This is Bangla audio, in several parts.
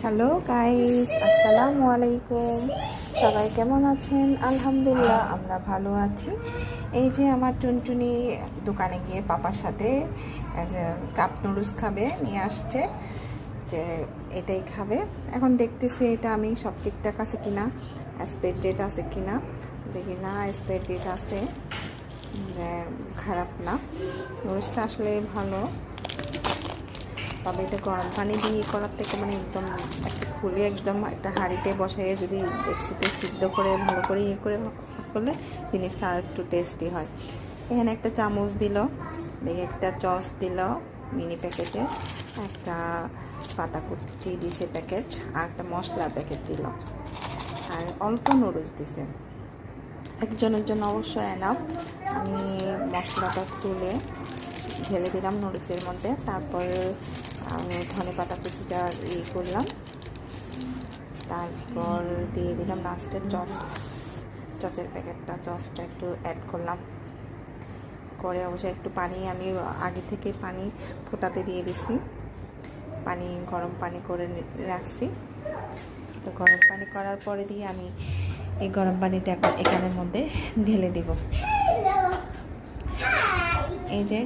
হ্যালো গাইস, আসসালামু আলাইকুম। সবাই কেমন আছেন? আলহামদুলিল্লাহ আমরা ভালো আছি। এই যে আমার টুনটুনি দোকানে গিয়ে পাপার সাথে যে কাপ নুডলস খাবে নিয়ে আসছে, যে এটাই খাবে। এখন দেখতেছি এটা আমি সব ঠিকঠাক আছে কিনা, এক্সপায়ার ডেট আছে কিনা। দেখি না, এক্সপায়ার ডেট আছে, খারাপ না। নুডলসটা আসলে ভালো। তবে এটা গরম পানি দিয়ে করার থেকে একদম একটা খুলে একদম একটা হাঁড়িতে বসাইয়ে যদি ডেক্সিতে সিদ্ধ করে ভালো করে করে করলে জিনিসটা আর একটু টেস্টি হয়। এখানে একটা চামচ দিল, একটা চস দিল মিনি প্যাকেটে, একটা পাতা কুচি দিছে প্যাকেট, আর একটা মশলার প্যাকেট দিল, আর অল্প নুডলস দিছে। একজনের জন্য অবশ্য এনাফ। আমি মশলাটা তুলে ঢেলে দিলাম নুডলসের মধ্যে, তারপর ধনে পাতা কুচিটা করলাম, তারপর দিয়ে দিলাম লাস্টে চচের প্যাকেটটা, চসটা একটু অ্যাড করলাম, করে অবশ্যই একটু পানি আমি আগে থেকে পানি ফোটাতে দিয়ে দিছি, পানি গরম পানি করে রাখছি। তো গরম পানি করার পরে দিয়ে আমি এই গরম পানিটা এখন এখানের মধ্যে ঢেলে দিব। এই যে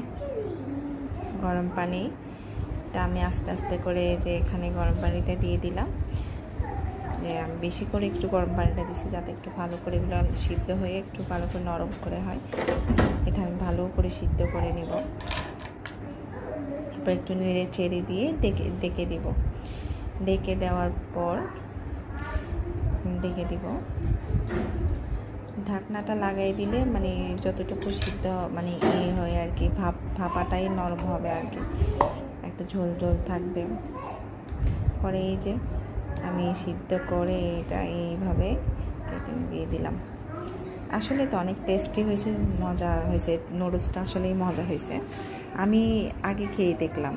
গরম পানিটা আমি আস্তে আস্তে করে যে এখানে গরম পানিটা দিয়ে দিলাম। যে আমি বেশি করে একটু গরম পানিটা দিছি যাতে একটু ভালো করে এগুলো সিদ্ধ হয়ে একটু ভালো করে নরম করে হয়। এটা আমি ভালো করে সিদ্ধ করে নেব। তারপর একটু নেড়ে চেড়ে দিয়ে ডেকে দিব। ডেকে দেওয়ার পর ডেকে দিব, ঢাকনাটা লাগাই দিলে যতটুকু সিদ্ধ হয় আর কি, ভাপাটাই নরম হবে আর কি, একটা ঝোল ঝোল থাকবে। পরে এই যে আমি সিদ্ধ করে এটা এইভাবে কেটে দিয়ে দিলাম। আসলে তো অনেক টেস্টি হয়েছে, মজা হয়েছে, নুডলসটা আসলেই মজা হয়েছে। আমি আগে খেয়ে দেখলাম।